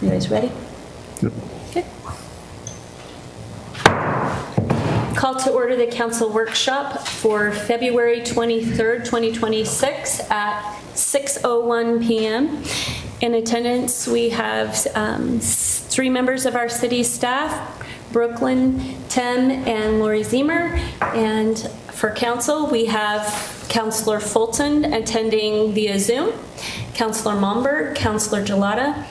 You guys ready? Yep. Okay. Call to order the council workshop for February 23rd, 2026 at 6:01 p.m. In attendance, we have 3 members of our city staff, Brooklyn, Tim, and Lori Zemer. And for council, we have Councilor Fulton attending via Zoom, Councilor Momberg, Councilor Gelada,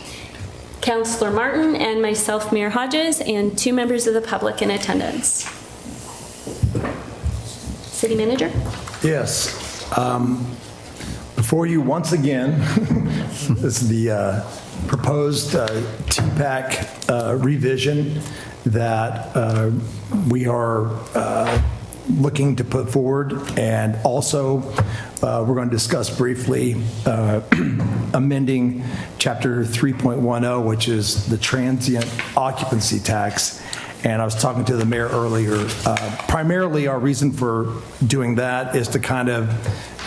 Councilor Martin, and myself, Mayor Hodges, and 2 members of the public in attendance. City Manager? Yes. Before you once again is the proposed TPAC revision that we are looking to put forward, and also we're going to discuss briefly amending Chapter 3.10, which is the transient occupancy tax. And I was talking to the mayor earlier. Primarily, our reason for doing that is to kind of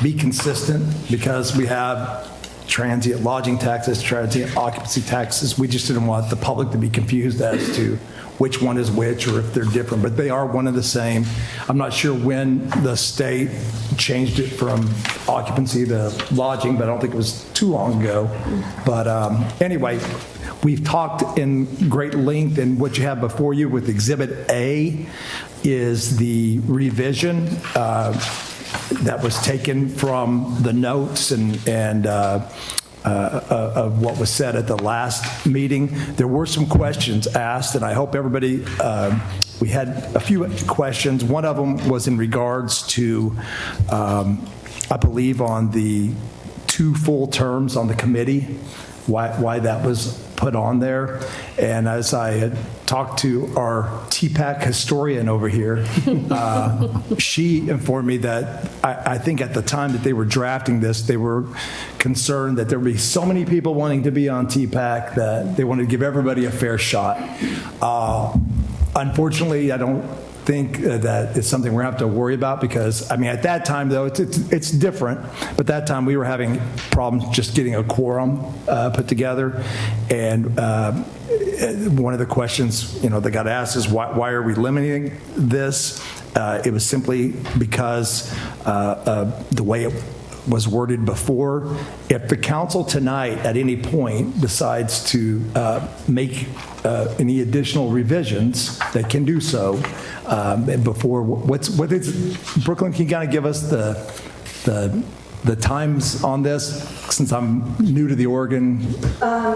be consistent, because we have transient lodging taxes, transient occupancy taxes. We just didn't want the public to be confused as to which one is which or if they're different, but they are one and the same. I'm not sure when the state changed it from occupancy to lodging, but I don't think it was too long ago. But anyway, we've talked in great length, and what you have before you with Exhibit A is the revision that was taken from the notes and of what was said at the last meeting. There were some questions asked, and I hope everybody, we had a few questions. One of them was in regards to, I believe, on the 2 full terms on the committee, why that was put on there. And as I had talked to our TPAC historian over here, she informed me that I think at the time that they were drafting this, they were concerned that there would be so many people wanting to be on TPAC that they wanted to give everybody a fair shot. Unfortunately, I don't think that it's something we're going to have to worry about, because, I mean, at that time, though, it's different. But that time we were having problems just getting a quorum put together. And one of the questions, that got asked is, why are we limiting this? It was simply because the way it was worded before. If the council tonight at any point decides to make any additional revisions, they can do so before. What is Brooklyn? Can you kind of give us the times on this, since I'm new to the Oregon?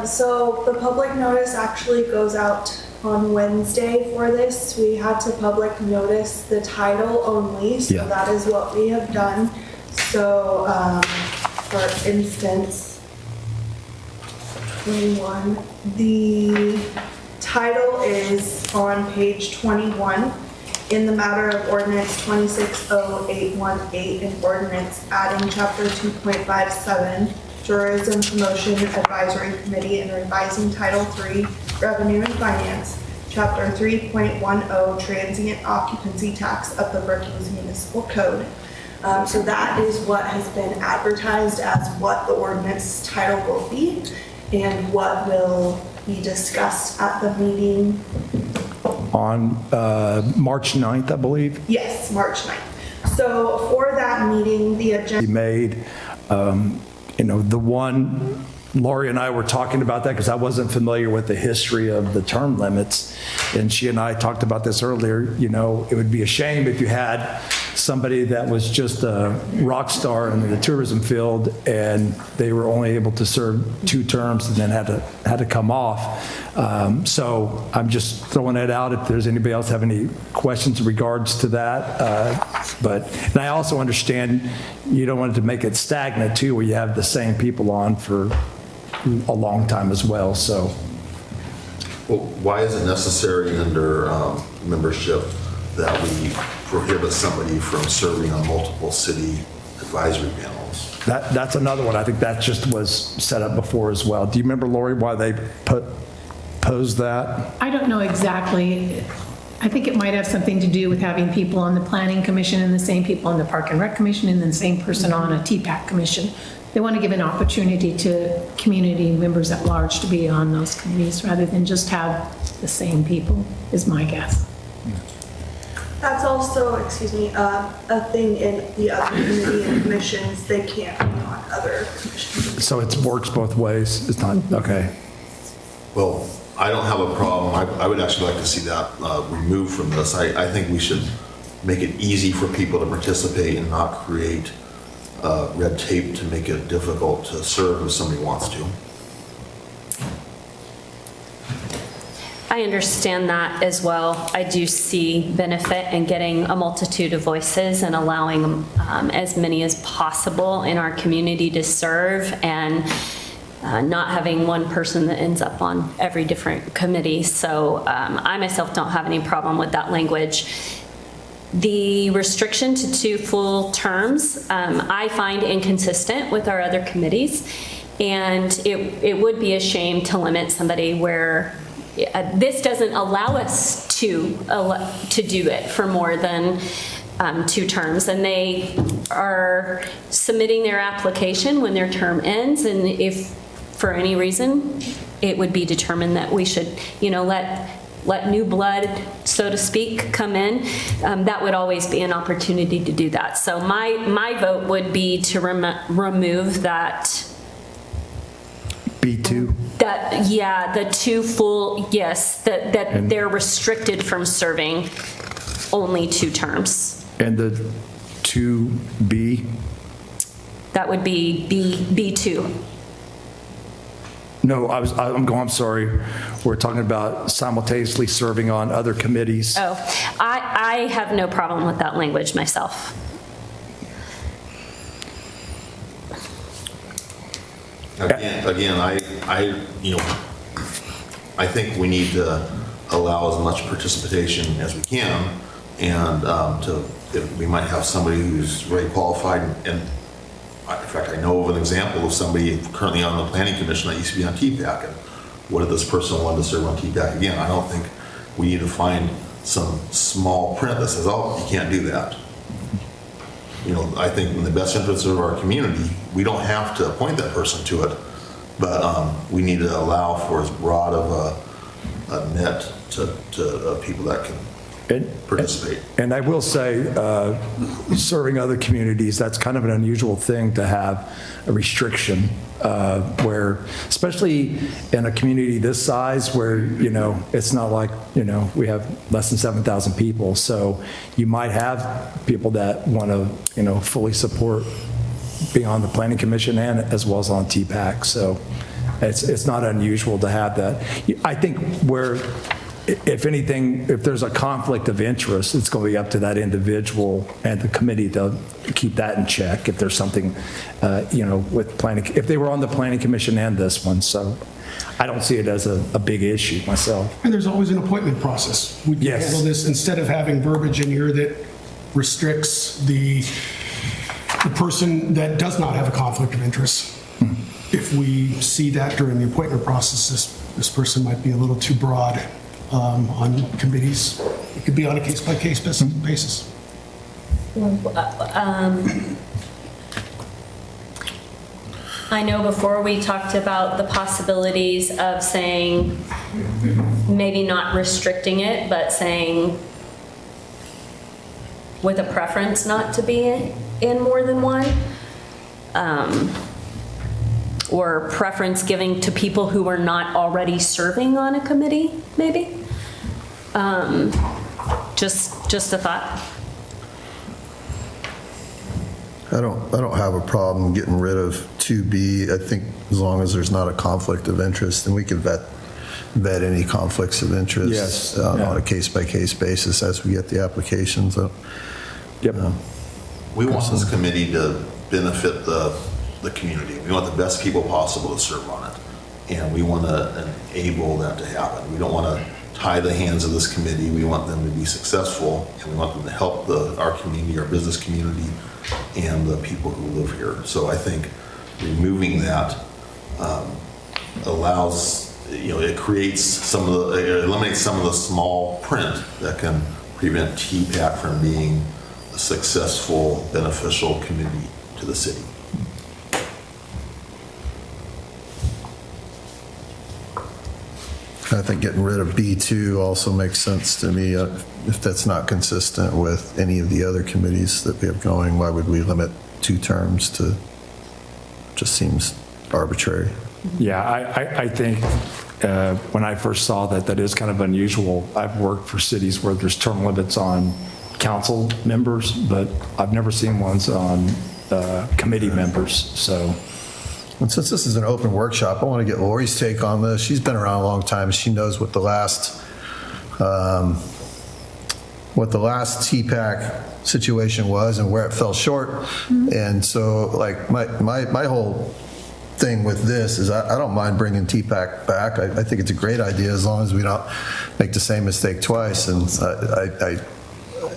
So the public notice actually goes out on Wednesday for this. We had to public notice the title only, so Yeah. that is what we have done. So, for instance, 21, the title is on page 21 in the matter of ordinance 260818 and ordinance adding chapter 2.57 tourism promotion advisory committee and revising title 3 revenue and finance, chapter 3.10 transient occupancy tax of the Brookings municipal code. So that is what has been advertised as what the ordinance title will be and what will be discussed at the meeting. On March 9th, I believe. Yes, March 9th. So for that meeting, the agenda. We made, the one, Lori and I were talking about that because I wasn't familiar with the history of the term limits. And she and I talked about this earlier. It would be a shame if you had somebody that was just a rock star in the tourism field and they were only able to serve 2 terms and then had to come off. So I'm just throwing that out if there's anybody else have any questions in regards to that. And I also understand you don't want to make it stagnant too, where you have the same people on for a long time as well. So, well, why is it necessary under membership that we prohibit somebody from serving on multiple city advisory panels? That's another one. I think that just was set up before as well. Do you remember, Lori, why they posed that? I don't know exactly I think it might have something to do with having people on the planning commission and the same people on the park and rec commission and the same person on a TPAC commission. They want to give an opportunity to community members at large to be on those committees rather than just have the same people, is my guess. That's also, a thing in the other committee and commissions. They can't be on other commissions. So it works both ways? It's not, okay. Well, I don't have a problem. I would actually like to see that removed from this. I think we should make it easy for people to participate and not create red tape to make it difficult to serve if somebody wants to. I understand that as well. I do see benefit in getting a multitude of voices and allowing as many as possible in our community to serve, and not having one person that ends up on every different committee. So I myself don't have any problem with that language. The restriction to 2 full terms, I find inconsistent with our other committees, and it would be a shame to limit somebody where this doesn't allow us to do it for more than 2 terms, and they are submitting their application when their term ends, and if for any reason it would be determined that we should, let new blood, so to speak, come in, that would always be an opportunity to do that. So my vote would be to remove that. B2? The 2 full, yes, that they're restricted from serving only 2 terms. And the 2B? That would be B2. No, I'm sorry. We're talking about simultaneously serving on other committees. Oh, I have no problem with that language myself. Again, I think we need to allow as much participation as we can, and if we might have somebody who's very qualified, and in fact, I know of an example of somebody currently on the planning commission that used to be on TPAC, and what if this person wanted to serve on TPAC again? I don't think we need to find some small print that says, oh, you can't do that. I think in the best interest of our community, we don't have to appoint that person to it, but we need to allow for as broad of a net to people that can participate. And I will say, serving other communities, that's kind of an unusual thing to have a restriction where, especially in a community this size where, it's not like, we have less than 7,000 people. So you might have people that want to, fully support being on the planning commission and as well as on TPAC. So it's not unusual to have that. I think where, if anything, if there's a conflict of interest, it's going to be up to that individual and the committee to keep that in check if there's something, with planning, if they were on the planning commission and this one. So I don't see it as a big issue myself. And there's always an appointment process. We can Yes. handle this instead of having verbiage in here that restricts the person that does not have a conflict of interest. If we see that during the appointment process, this person might be a little too broad on committees. It could be on a case-by-case basis. I know before we talked about the possibilities of saying, maybe not restricting it, but saying with a preference not to be in more than one. Or preference giving to people who are not already serving on a committee, maybe? Just a thought. I don't have a problem getting rid of 2B. I think as long as there's not a conflict of interest, then we could vet any conflicts of interest Yes. on a case-by-case basis as we get the applications. Yep. We want this committee to benefit the community. We want the best people possible to serve on it, and we want to enable that to happen. We don't want to tie the hands of this committee. We want them to be successful, and we want them to help our community, our business community, and the people who live here. So I think removing that allows, it creates it eliminates some of the small print that can prevent TPAC from being a successful, beneficial community to the city. I think getting rid of B2 also makes sense to me. If that's not consistent with any of the other committees that we have going, why would we limit 2 terms to, just seems arbitrary. Yeah, I think when I first saw that, that is kind of unusual. I've worked for cities where there's term limits on council members, but I've never seen ones on committee members, so. And since this is an open workshop, I want to get Lori's take on this. She's been around a long time. She knows what the last TPAC situation was and where it fell short. And so, like, my whole thing with this is I don't mind bringing TPAC back. I think it's a great idea as long as we don't make the same mistake twice.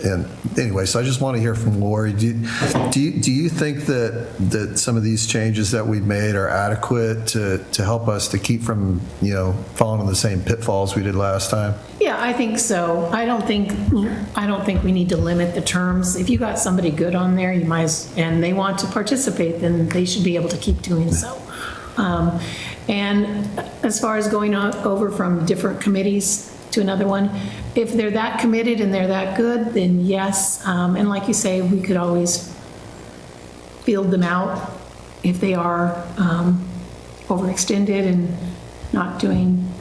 And anyway, so I just want to hear from Lori. Do you think that some of these changes that we've made are adequate to help us to keep from, falling in the same pitfalls we did last time? Yeah, I think so. I don't think we need to limit the terms. If you got somebody good on there, and they want to participate, then they should be able to keep doing so. And as far as going over from different committees to another one, if they're that committed and they're that good, then yes. And like you say, we could always field them out if they are overextended and not doing,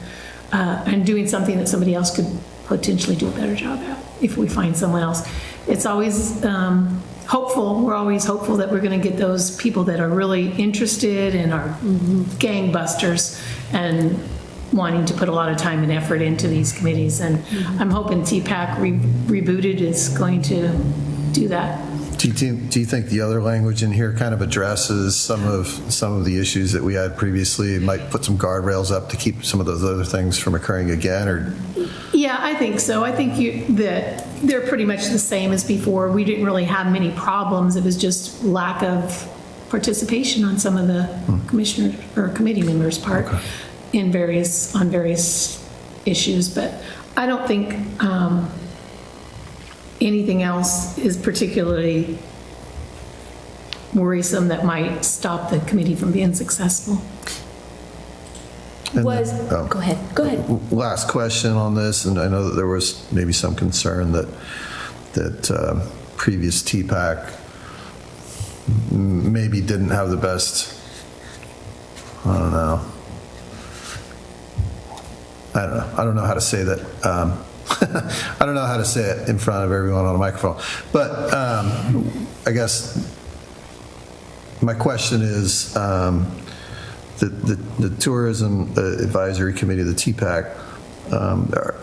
and doing something that somebody else could potentially do a better job at if we find someone else. It's always hopeful. We're always hopeful that we're going to get those people that are really interested and are gangbusters and wanting to put a lot of time and effort into these committees. And I'm hoping TPAC rebooted is going to do that. Do you think the other language in here kind of addresses some of the issues that we had previously? It might put some guardrails up to keep some of those other things from occurring again, or? Yeah, I think so. I think that they're pretty much the same as before. We didn't really have many problems. It was just lack of participation on some of the commissioner or committee members' part on various issues. But I don't think anything else is particularly worrisome that might stop the committee from being successful. And Go ahead. Last question on this, and I know that there was maybe some concern that previous TPAC maybe didn't have the best, I don't know how to say that. I don't know how to say it in front of everyone on a microphone. But I guess my question is, the Tourism Advisory Committee, the TPAC,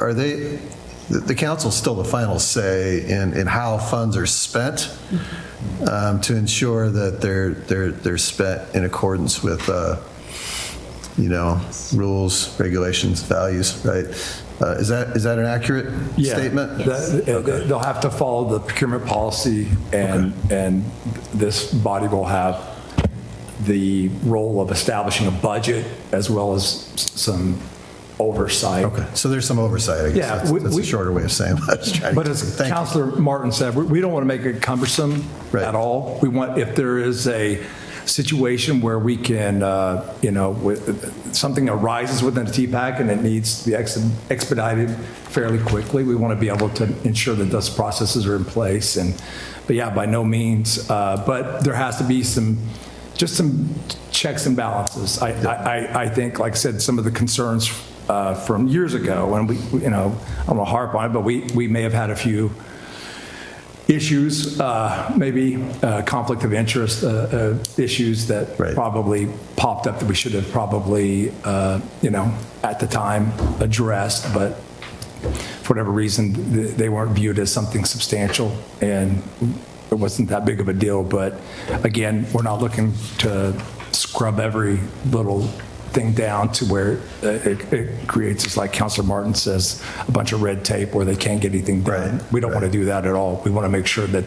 are they, the council's still the final say in how funds are spent to ensure that they're spent in accordance with rules, regulations, values, right? Is that an accurate statement? They'll have to follow the procurement policy, and this body will have the role of establishing a budget as well as some oversight. Okay, so there's some oversight, I guess. Yeah, that's a shorter way of saying what I was trying But to as say. Thank you. Councilor Martin said, we don't want to make it cumbersome Right. at all. We want, if there is a situation where we can, something arises within the TPAC and it needs to be expedited fairly quickly, we want to be able to ensure that those processes are in place. But yeah, by no means. But there has to be some checks and balances. I think, like I said, some of the concerns from years ago, and I don't want to harp on it, but we may have had a few issues, maybe conflict of interest issues that probably popped up that we should have probably, at the time addressed, but for whatever reason, they weren't viewed as something substantial, and it wasn't that big of a deal. But again, we're not looking to scrub every little thing down to where it creates, just like Councilor Martin says, a bunch of red tape where they can't get anything done. We don't want to do that at all. We want to make sure that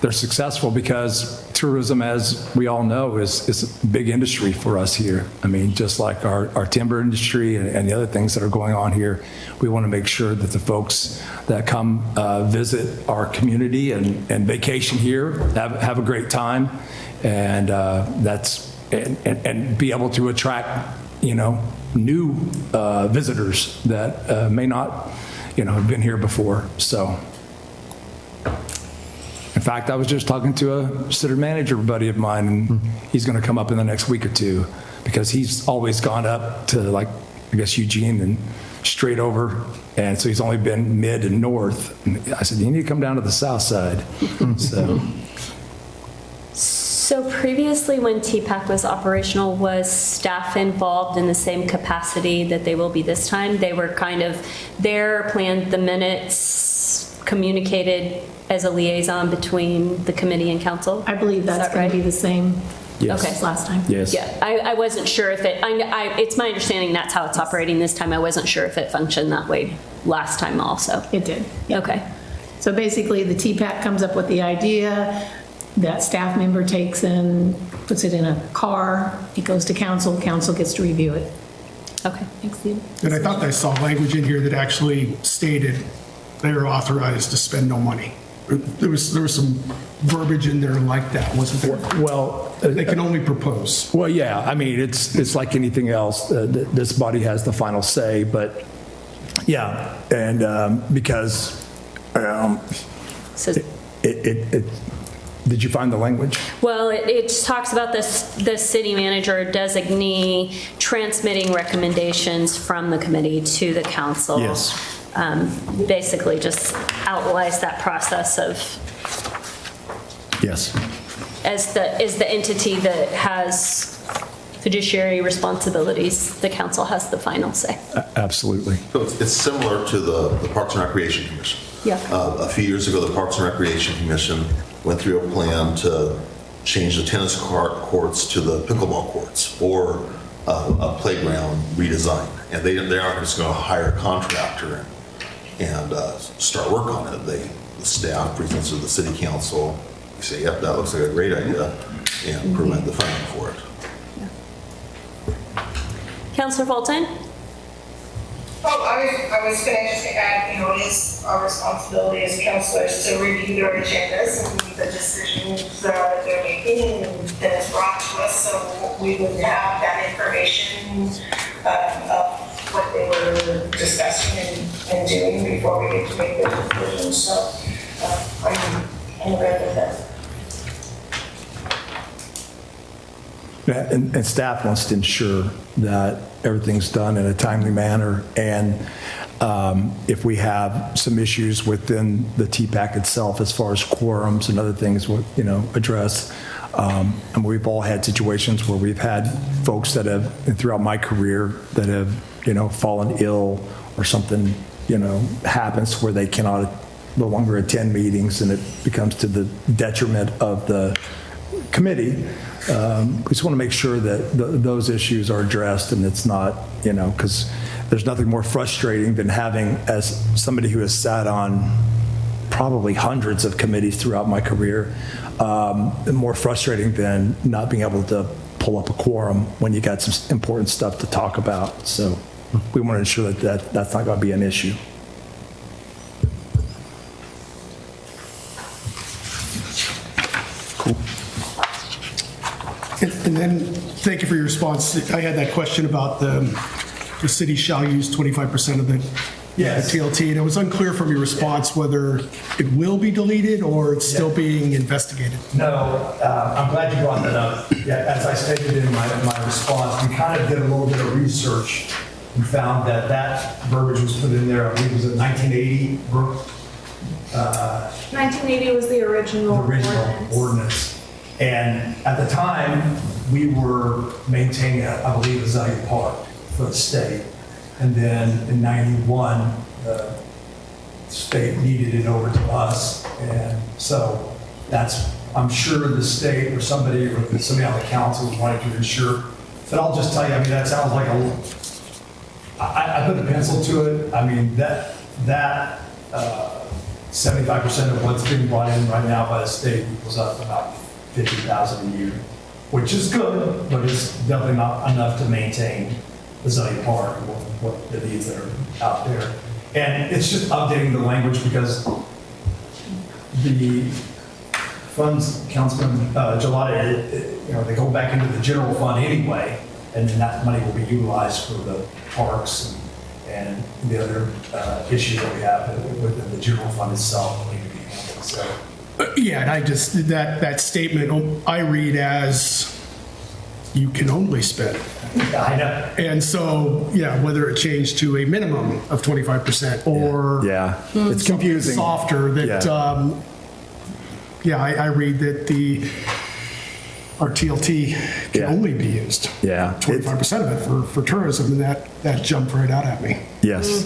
they're successful because tourism, as we all know, is a big industry for us here. I mean, just like our timber industry and the other things that are going on here, we want to make sure that the folks that come visit our community and vacation here have a great time, and and be able to attract, new visitors that may not, have been here before. So, in fact, I was just talking to a city manager buddy of mine, and he's going to come up in the next week or two because he's always gone up to, like, I guess, Eugene and straight over. And so he's only been mid and north. And I said, you need to come down to the south side. So previously, when TPAC was operational, was staff involved in the same capacity that they will be this time? They were kind of there, planned the minutes, communicated as a liaison between the committee and council? I believe that's Is that going to be right? the same Yes. as last time. Yes. Yeah, I wasn't sure if it's my understanding that's how it's operating this time. I wasn't sure if it functioned that way last time also. It did. Okay. So basically, the TPAC comes up with the idea, that staff member takes and puts it in a car, it goes to council, council gets to review it. Okay. Thanks, Steve. And I thought I saw language in here that actually stated they are authorized to spend no money. There was some verbiage in there like that, wasn't there? Well, They can only propose. well, yeah, I mean, it's like anything else. This body has the final say, but yeah, and because So, did you find the language? well, it just talks about the city manager designee transmitting recommendations from the committee to the council. Yes. Basically just outlines that process of, Yes. as the entity that has fiduciary responsibilities, the council has the final say. Absolutely. So it's similar to the Parks and Recreation Commission. Yeah. A few years ago, the Parks and Recreation Commission went through a plan to change the tennis courts to the pickleball courts, or a playground redesign. And they aren't just going to hire a contractor and start work on it. The staff presents to the city council. You say, yep, that looks like a great idea, and provide the funding for it. Councilor Fulton? I was going to just add, it is our responsibility as councilors to review their agendas and the decisions that they're making, and then it's brought to us, so we would have that information of what they were discussing and doing before we get to make the decisions. So I'm good with that. Yeah, and staff wants to ensure that everything's done in a timely manner, and if we have some issues within the TPAC itself as far as quorums and other things, address. And we've all had situations where we've had folks that have, throughout my career, that have, fallen ill or something, happens where they cannot no longer attend meetings, and it becomes to the detriment of the committee. We just want to make sure that those issues are addressed, and it's not, because there's nothing more frustrating than having, as somebody who has sat on probably hundreds of committees throughout my career, more frustrating than not being able to pull up a quorum when you got some important stuff to talk about. So we want to ensure that that's not going to be an issue. Cool. And then, thank you for your response. I had that question about the city shall use 25% of the Yes. TLT, and it was unclear from your response whether it will be deleted or it's still being investigated. No, I'm glad you brought that up. Yeah, as I stated in my response, we kind of did a little bit of research and found that verbiage was put in there, I believe it was in 1980, 1980 was the original ordinance. And at the time, we were maintaining, I believe, Azalea Park for the state. And then in 91, the state needed it over to us. And so I'm sure the state or somebody on the council was wanting to ensure. But I'll just tell you, that sounds like I put a pencil to it. That 75% of what's being brought in right now by the state equals up about 50,000 a year, which is good, but it's definitely not enough to maintain the zoning park, what the needs that are out there. And it's just updating the language because the funds, Councilman Gelati, they go back into the general fund anyway, and then that money will be utilized for the parks and the other issues that we have within the general fund itself need to be handled. So, Yeah, and I just, that statement I read as you can only spend. I know. And so, yeah, whether it changed to a minimum of 25% or Yeah, it's confusing. softer that, I read that our TLT can Yeah. only be used. Yeah. 25% of it for tourism, and that jumped right out at me. Yes.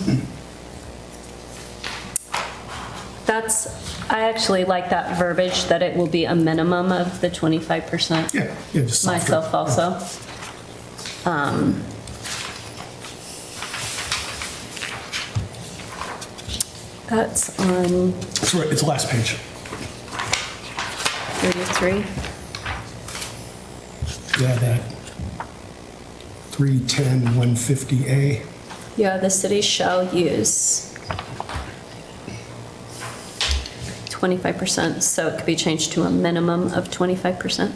I actually like that verbiage, that it will be a minimum of the 25%. Yeah, just softer. Myself also. That's on That's right, it's the last page. 33. Yeah, that 310-150A. Yeah, the city shall use 25%, so it could be changed to a minimum of 25%.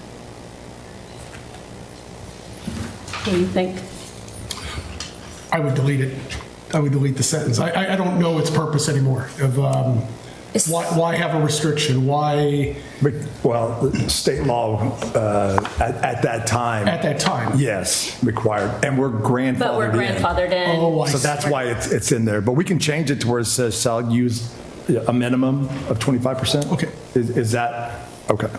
What do you think? I would delete it. I would delete the sentence. I don't know its purpose anymore of why have a restriction? Why Well, state law at that time. at that time? Yes, required, and we're grandfathered But we're in. grandfathered in. Oh, I So see. that's why it's in there, but we can change it to where it says shall use a minimum of 25%? Okay. Is that, okay.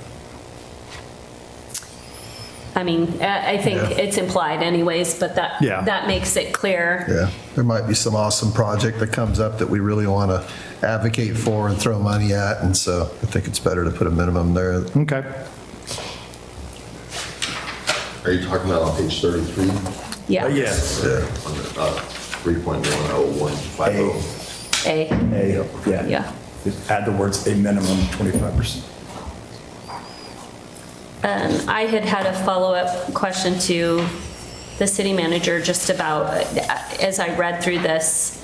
I mean, I think it's implied anyways, but Yeah. that makes it clear. Yeah, there might be some awesome project that comes up that we really want to advocate for and throw money at, and so I think it's better to put a minimum there. Okay. Are you talking about on page 33? Yeah. Yes. On the 3.10150. A, Yeah. yeah. Just add the words a minimum 25%. I had a follow-up question to the city manager just about, as I read through this,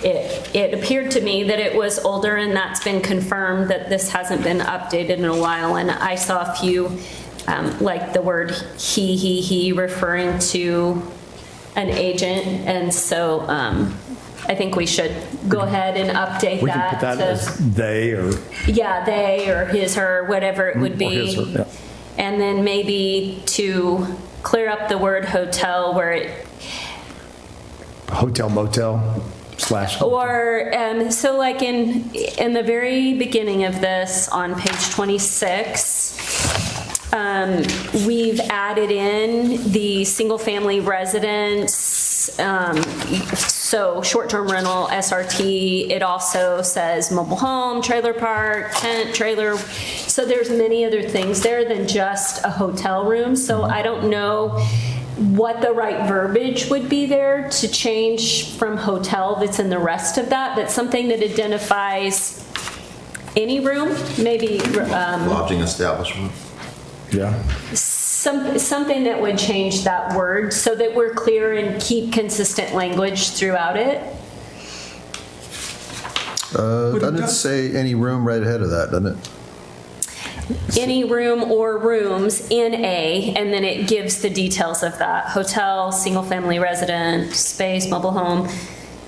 it appeared to me that it was older, and that's been confirmed that this hasn't been updated in a while. And I saw a few, like the word he referring to an agent. And so I think we should go ahead and update We that. can put that to- as they or. Yeah, they or his, her, whatever it would Or his, her, be. yeah. And then maybe to clear up the word hotel where it, Hotel motel / or, so like in the very beginning of this, on page 26, we've added in the single-family residence, so short-term rental, SRT. It also says mobile home, trailer park, tent, trailer. So there's many other things there than just a hotel room. So I don't know what the right verbiage would be there to change from hotel that's in the rest of that, but something that identifies any room, maybe Lodging establishment. Yeah. something that would change that word so that we're clear and keep consistent language throughout it. Doesn't it say any room right ahead of that, doesn't it? Any room or rooms in a, and then it gives the details of that: hotel, single-family resident, space, mobile home.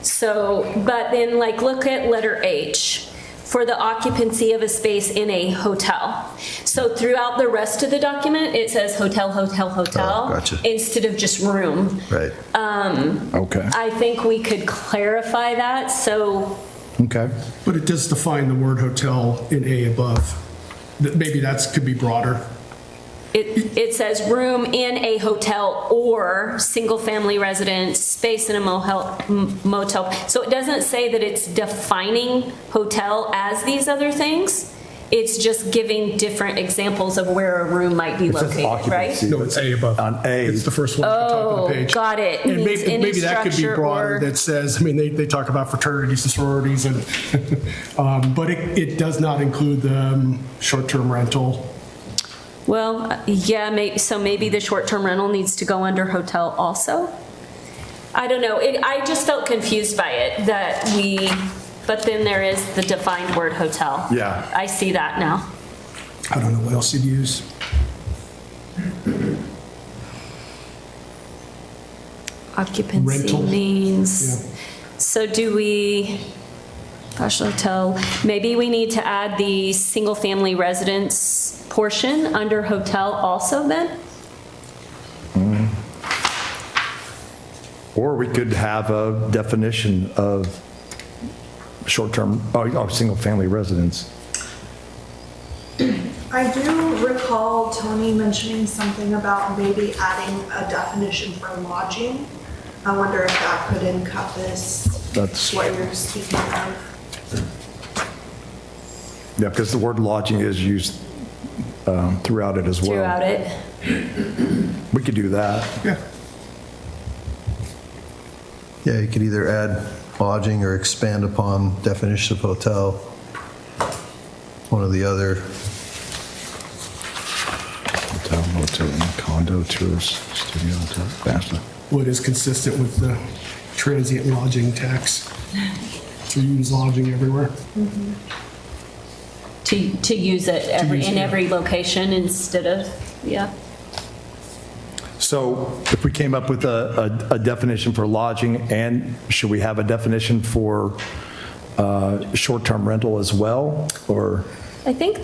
So, but then like look at letter H, for the occupancy of a space in a hotel. So throughout the rest of the document, it says hotel, hotel, hotel, Oh, gotcha. instead of just room. Right. Okay. I think we could clarify that, so Okay. But it does define the word hotel in A above. That maybe that could be broader. it says room in a hotel or single-family residence, space in a motel. So it doesn't say that it's defining hotel as these other things. It's just giving different examples of where a room might be It says located, right? occupancy. No, it's A above. On A. It's the first one at the top of Oh, the page. got it. And Means any maybe that could be structure broader, or- that says, I mean, they talk about fraternities and sororities, and, but it does not include the short-term rental. Well, yeah, so maybe the short-term rental needs to go under hotel also? I don't know. I just felt confused by it, but then there is the defined word hotel. Yeah. I see that now. I don't know what else you'd use. Occupancy Rental. means, so do we, gosh, hotel, maybe we need to add the single-family residence portion under hotel also then? Or we could have a definition of short-term, or single-family residence. I do recall Tony mentioning something about maybe adding a definition for lodging. I wonder if that could encompass That's- what you're speaking of. Yeah, because the word lodging is used throughout it as well. Throughout it? We could do that. Yeah. Yeah, you could either add lodging or expand upon definition of hotel. One or the other. Hotel, motel, condo, tourist, studio, hotel, bachelor. What is consistent with the transient lodging tax, to use lodging everywhere. To use it use in it. every location instead of, yeah. So if we came up with a definition for lodging, and should we have a definition for short-term rental as well, or? I think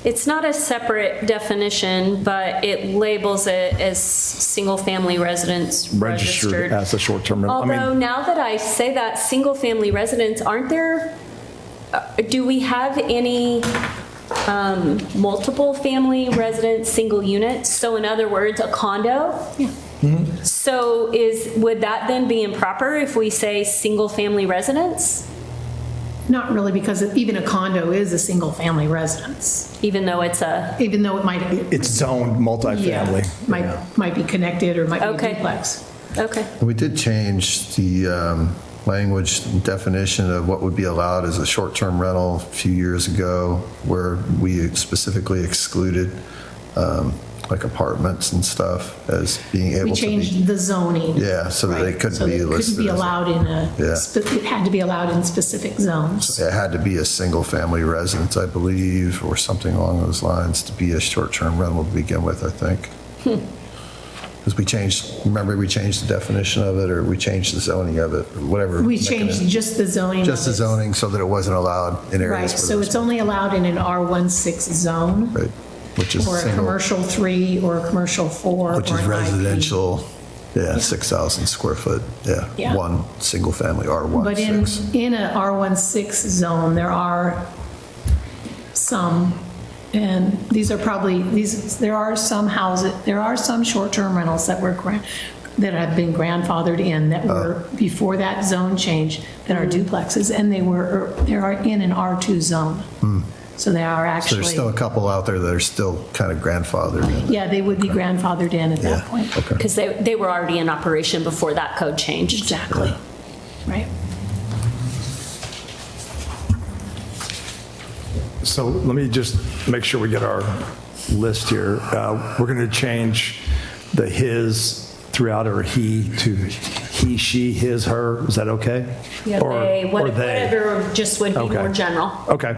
it's not a separate definition, but it labels it as single-family residence Registered registered. as a short-term rental. I mean- Although now that I say that, single-family residents, aren't there, do we have any multiple family residence, single units? So in other words, a condo? Yeah. So would that then be improper if we say single-family residence, Not really, because even a condo is a single-family residence, even though it's a, even though it might be. It's zoned multifamily. Yeah, might be connected or might be Okay. a duplex. okay. And we did change the language definition of what would be allowed as a short-term rental a few years ago, where we specifically excluded like apartments and stuff as being able We to be. changed the zoning. Yeah, so that they Right. couldn't So be that listed. couldn't be as a- allowed in Yeah. it had to be allowed in specific zones. It had to be a single-family residence, I believe, or something along those lines to be a short-term rental to begin with, I think. Because we changed, remember, we changed the definition of it, or we changed the zoning of it, or whatever. We changed mechanism. just the zoning. Just the of it. zoning so that it wasn't allowed in areas. Right, where so there was- it's only allowed in an R16 zone, Right, which is or a single, commercial 3, or a commercial 4. which or is an IP. residential, 6,000 square foot, Yeah. one single-family But in R16. a R16 zone, there are some, and these are probably, there are some houses, there are some short-term rentals that that have been grandfathered in that were before that zone change, that are duplexes, and they are in an R2 zone. So they are So actually. there's still a couple out there that are still kind of grandfathered in. Yeah, they would be grandfathered in at that point. Okay. Because they were already in operation before that code changed. Exactly. Right. So let me just make sure we get our list here. We're going to change the his throughout, or he to he, she, his, her. Is that okay? Yeah, Or- or they. whatever just would be Okay. more general. Okay.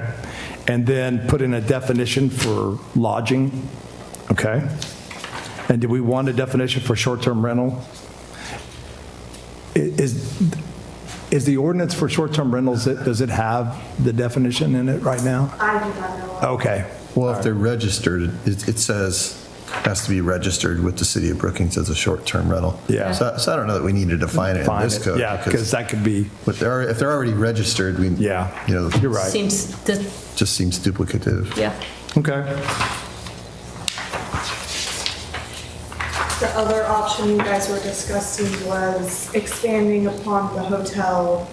And then put in a definition for lodging. Okay. And do we want a definition for short-term rental? Is the ordinance for short-term rentals, does it have the definition in it right now? I do not know. Okay. Well, if they're registered, it says, has to be registered with the city of Brookings as a short-term rental. Yeah. So I don't know that we need to define it in Fine. this code. Yeah, because that could be, But if they're already registered, we, yeah, you know, you're right. just seems duplicative. Yeah. Okay. The other option you guys were discussing was expanding upon the hotel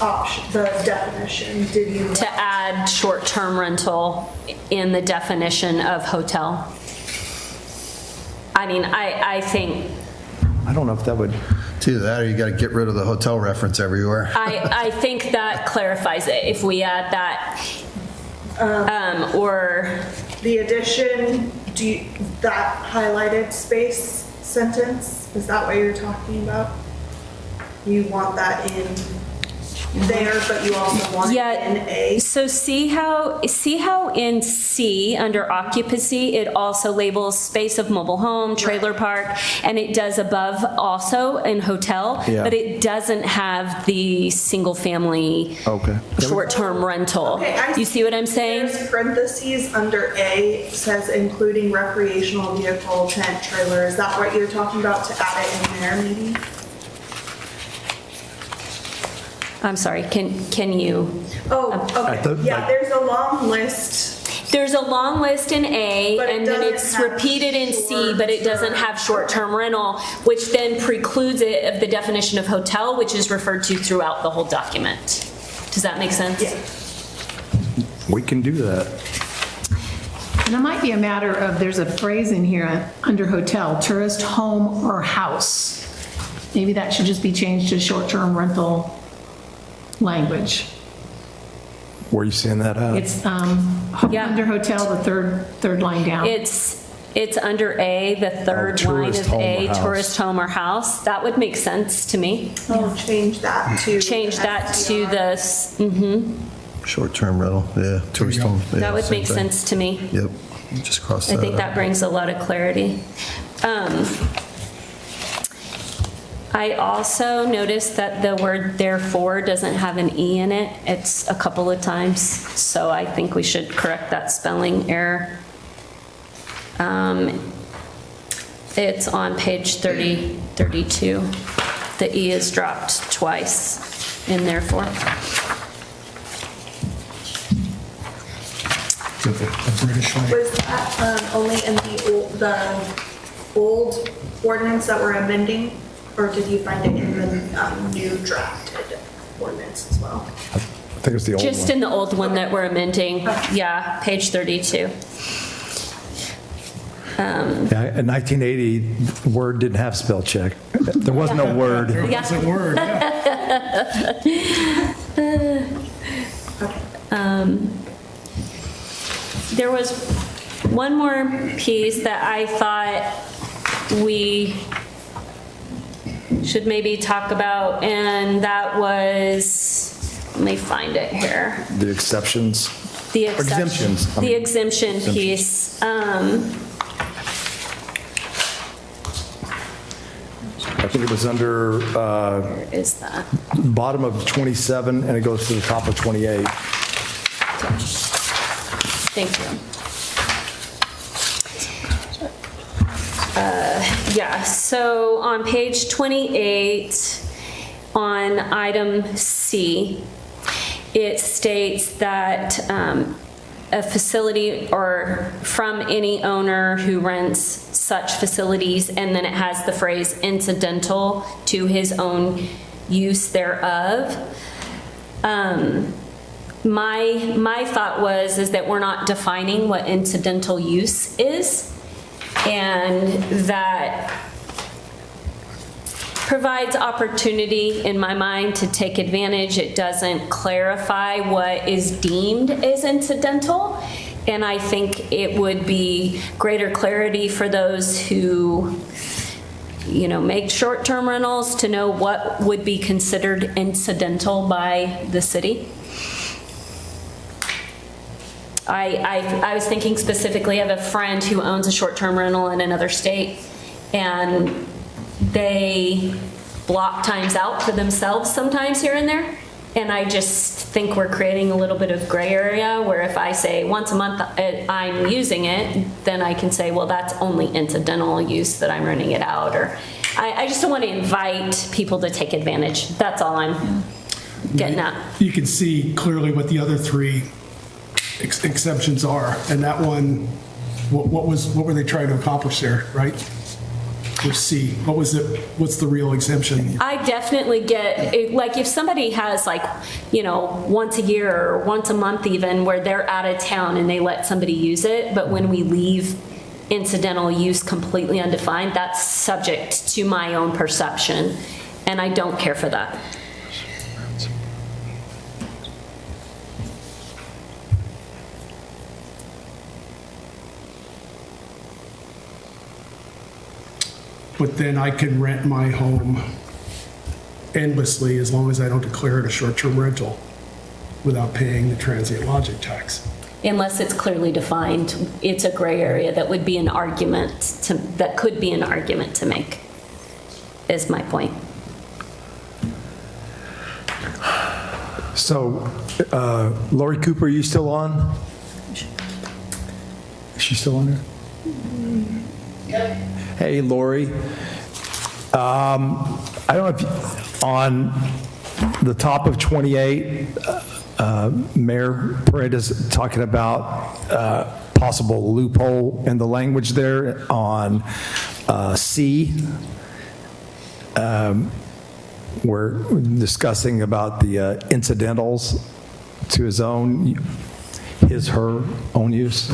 option, the definition, did you? To add short-term rental in the definition of hotel. I mean, I think, I don't know if that would, It's either that or you got to get rid of the hotel reference everywhere. I think that clarifies it if we add that. Or, The addition, that highlighted space sentence, is that what you're talking about? You want that in there, but you also want it in yeah, A? so see how in C, under occupancy, it also labels space of mobile home, trailer park, and it does above also in hotel, Yeah. but it doesn't have the single-family okay. short-term rental. Okay, I You see what I'm saying? There's parentheses under A, says including recreational vehicle, tent, trailer. Is that what you're talking about to add it in there maybe? I'm sorry, can you? Oh, At the- okay, yeah, like- there's a long list. There's a long list in A, But it and then doesn't it's have repeated in C, but it doesn't have short-term. short-term rental, which then precludes it of the definition of hotel, which is referred to throughout the whole document. Does that make sense? Yeah. We can do that. And it might be a matter of, there's a phrase in here under hotel, tourist home or house. Maybe that should just be changed to short-term rental language. Where are you seeing that at? It's Yeah. under hotel, the third line down. It's under A, the third line tourist of home A, or house. tourist home or house. That would make sense to me. I'll change that to. Change that to SDR. the, Short-term rental, yeah, tourist home. yeah, that would same make thing. sense to me. Yep, just cross I that think out. that brings a lot of clarity. I also noticed that the word therefore doesn't have an E in it. It's a couple of times, so I think we should correct that spelling error. It's on page 32. The E is dropped twice in therefore. The British way. Was that only in the old ordinance that we're amending? Or did you find it in the new drafted ordinance as well? I think it's the old Just one. in the old one that we're amending, yeah, page 32. Yeah, in 1980, the word didn't have spell check. There was no word. Yeah. That's a word, yeah. There was one more piece that I thought we should maybe talk about, and that was, let me find it here. The exceptions. The Exemptions. The exemption piece. I think it was under Where is that? bottom of 27, and it goes to the top of 28. Thank you. Yeah, so on page 28, on item C, it states that a facility or from any owner who rents such facilities, and then it has the phrase incidental to his own use thereof. My thought is that we're not defining what incidental use is, and that provides opportunity in my mind to take advantage. It doesn't clarify what is deemed as incidental, and I think it would be greater clarity for those who, you know, make short-term rentals to know what would be considered incidental by the city. I was thinking specifically of a friend who owns a short-term rental in another state, and they block times out for themselves sometimes here and there. And I just think we're creating a little bit of gray area where if I say once a month I'm using it, then I can say, well, that's only incidental use that I'm renting it out. Or I just don't want to invite people to take advantage. That's all I'm getting at. You can see clearly what the other three exceptions are, and that one, what were they trying to accomplish there, right? for C? What's the real exemption? I definitely get, like, if somebody has, like, you know, once a year or once a month even, where they're out of town and they let somebody use it, but when we leave incidental use completely undefined, that's subject to my own perception, and I don't care for that. But then I could rent my home endlessly as long as I don't declare it a short-term rental without paying the transient lodging tax. Unless it's clearly defined, it's a gray area that would be an argument to, that could be an argument to make, is my point. So, Lori Cooper, are you still on? Is she still on there? Hey, Lori. I don't know if, on the top of 28, Mayor Paredes talking about possible loophole in the language there on C. We're discussing about the incidentals to his, her own use.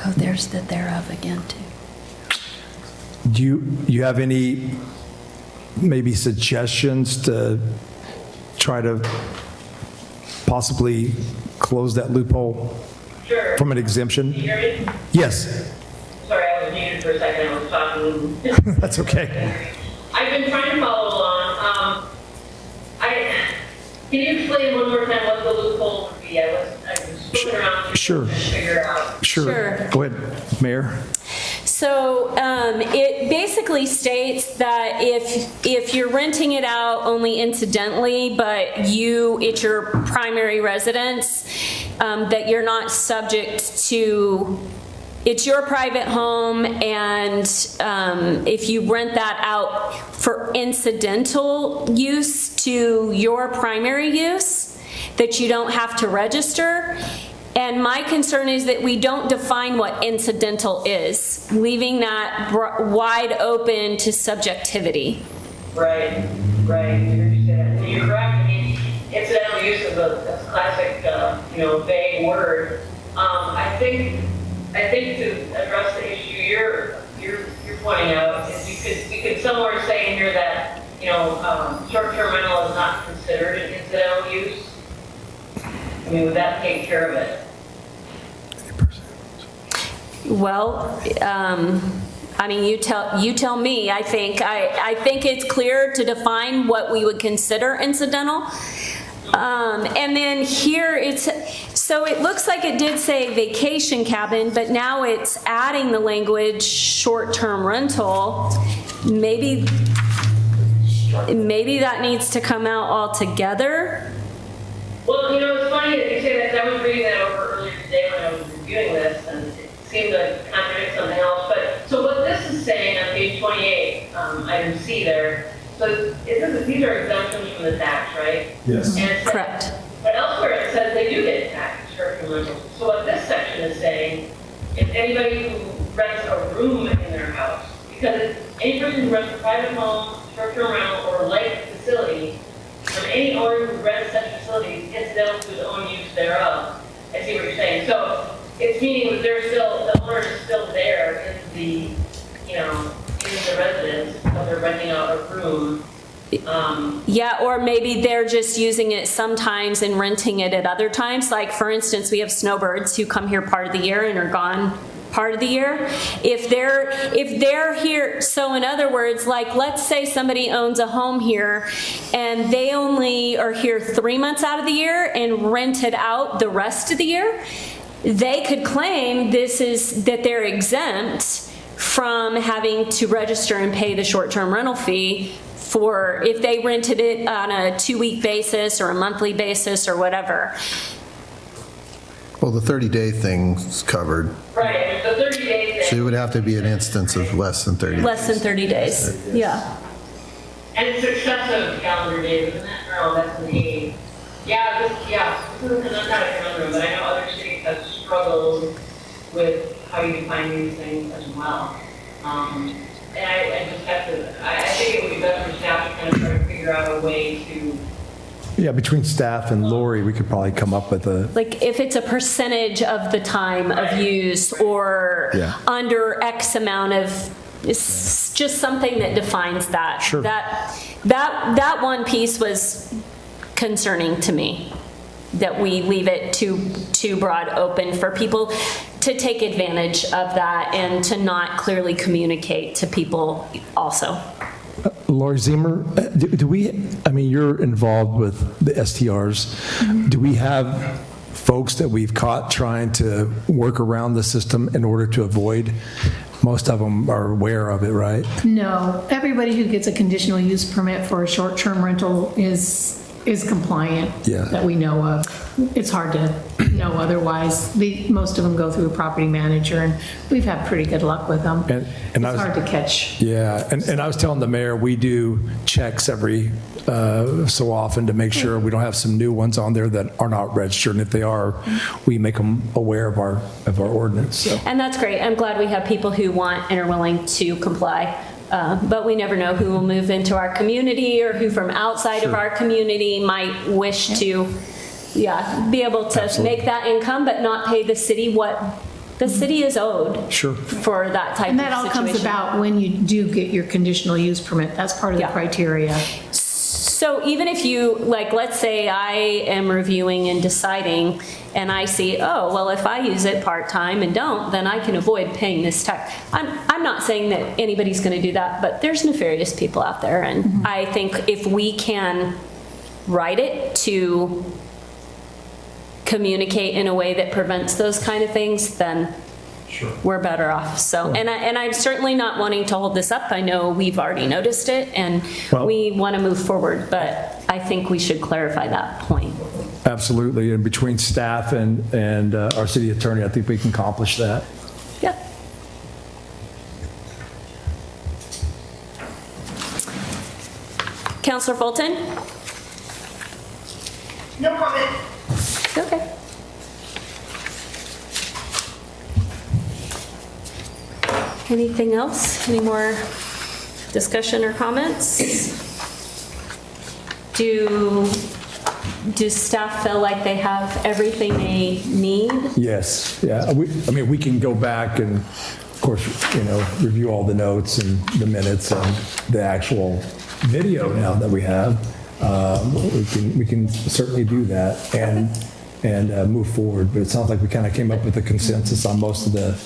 Oh, there's the thereof again, too. Do you have any maybe suggestions to try to possibly close that loophole Sure. from an exemption? Can you hear me? Yes, Sorry, I was muted for a second. I was talking. that's okay. I've been trying to follow along. Can you explain one more time what the loophole would be? I was looking around Sure. to figure it out. Sure. Go ahead, Mayor. So it basically states that if you're renting it out only incidentally, but it's your primary residence, that you're not subject to, it's your private home, and if you rent that out for incidental use to your primary use, that you don't have to register. And my concern is that we don't define what incidental is, leaving that wide open to subjectivity. Right. You're correct. I mean, incidental use is a classic, vague word. I think to address the issue you're pointing out is we could somewhere say in here that short-term rental is not considered an incidental use. I mean, would that take care of it? Well, I mean, you tell me. I think it's clear to define what we would consider incidental. And then here so it looks like it did say vacation cabin, but now it's adding the language short-term rental. Maybe that needs to come out altogether. Well, it's funny that you say that. I was reading that over earlier today when I was reviewing this, and it seemed to contradict something else. But so what this is saying on page 28, item C there, so it says that these are exemptions from the tax, right? Yes. And it says, Correct. but elsewhere it says they do get taxed short-term rentals. So what this section is saying is anybody who rents a room in their house, because any person who rents a private home, short-term rental, or like facility, from any owner who rents such facilities incidental to his own use thereof. I see what you're saying. So it's meaning that the owner is still there in the residence, but they're renting out a room. Yeah, or maybe they're just using it sometimes and renting it at other times. Like, for instance, we have snowbirds who come here part of the year and are gone part of the year. If they're here, so in other words, like, let's say somebody owns a home here and they only are here 3 months out of the year and rent it out the rest of the year, they could claim that they're exempt from having to register and pay the short-term rental fee for if they rented it on a 2-week basis or a monthly basis or whatever. Well, the 30-day thing's covered, Right, the 30 days. so it would have to be an instance of less than 30 days. Less than 30 days, yeah. And it's successive calendar days, isn't it? No, that's the name. This is not a conundrum, but I know other cities have struggled with how you define these things as well. And I just have to, I think it would be best for staff to kind of try to figure out a way to, Yeah, between staff and Lori, we could probably come up with a, Like if it's a percentage of the time of use or Yeah. under X amount of, it's just something that defines that. Sure. That one piece was concerning to me, that we leave it too broad open for people to take advantage of that and to not clearly communicate to people also. Lori Zimmer, do we, I mean, you're involved with the STRs. Do we have folks that we've caught trying to work around the system in order to avoid? Most of them are aware of it, right? No, everybody who gets a conditional use permit for a short-term rental is compliant. Yeah. That we know of. It's hard to know otherwise. Most of them go through a property manager, and we've had pretty good luck with them. And It's hard to catch. Yeah, and I was telling the mayor, we do checks every so often to make sure we don't have some new ones on there that are not registered, and if they are, we make them aware of our ordinance, so. And that's great. I'm glad we have people who want and are willing to comply. But we never know who will move into our community or who from outside of our community might wish to, be able to Absolutely. make that income but not pay the city what the city is owed. Sure. For that type of situation. And that all comes about when you do get your conditional use permit. That's part of the Yeah. criteria. So even if you, like, let's say I am reviewing and deciding, and I see, oh, well, if I use it part-time and don't, then I can avoid paying this tax. I'm not saying that anybody's going to do that, but there's nefarious people out there, and I think if we can write it to communicate in a way that prevents those kind of things, then we're better off. So, and I'm certainly not wanting to hold this up. I know we've already noticed it, and Well- we want to move forward, but I think we should clarify that point. Absolutely, and between staff and our city attorney, I think we can accomplish that. Yeah. Counselor Fulton? No comment. Okay. Anything else? Any more discussion or comments? Do staff feel like they have everything they need? Yes, yeah, I mean, we can go back and, of course, review all the notes and the minutes and the actual video now that we have. We can certainly do that and move forward, but it sounds like we kind of came up with a consensus on most of the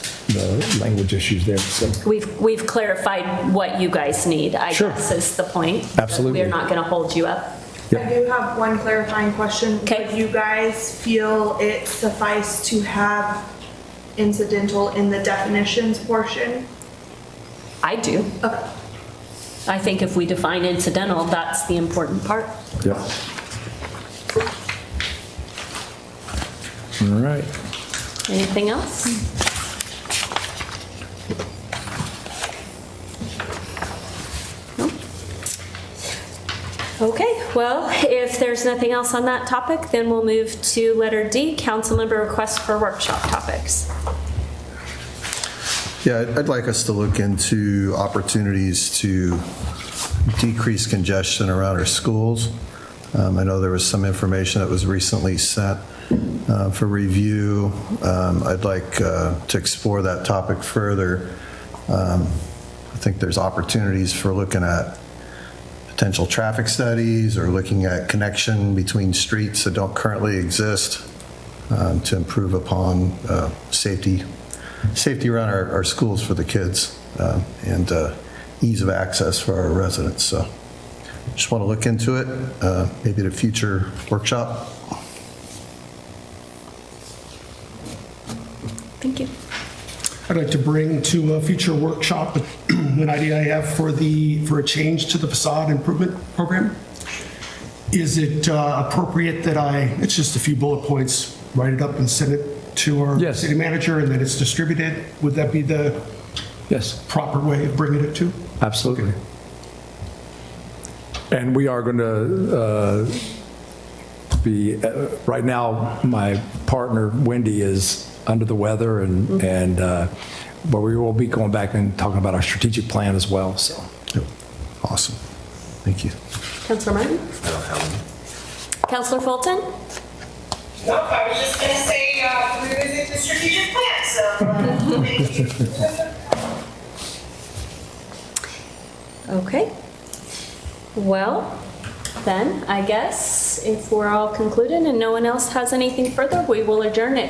language issues there, so. We've clarified what you guys need, I Sure. guess is the point. Absolutely. We're not going to hold you up. I do have one clarifying question. Okay. Would you guys feel it suffice to have incidental in the definitions portion? I do. Okay. I think if we define incidental, that's the important part. Yep. All right. Anything else? No? Okay, well, if there's nothing else on that topic, then we'll move to letter D, council member requests for workshop topics. Yeah, I'd like us to look into opportunities to decrease congestion around our schools. I know there was some information that was recently sent for review. I'd like to explore that topic further. I think there's opportunities for looking at potential traffic studies or looking at connection between streets that don't currently exist to improve upon safety around our schools for the kids and ease of access for our residents. So just want to look into it, maybe at a future workshop. Thank you. I'd like to bring to a future workshop an idea I have for a change to the facade improvement program. Is it appropriate that it's just a few bullet points, write it up and send it to our Yes. city manager and then it's distributed? Would that be the Yes, proper way of bringing it to? absolutely. And we are going to be, right now, my partner, Wendy, is under the weather, and but we will be going back and talking about our strategic plan as well, so. Awesome. Thank you. Counselor Martin? I don't have any. Counselor Fulton? Nope, I was just gonna say, revisit the strategic plan, so, thank you. Okay. Well, then, I guess if we're all concluded and no one else has anything further, we will adjourn at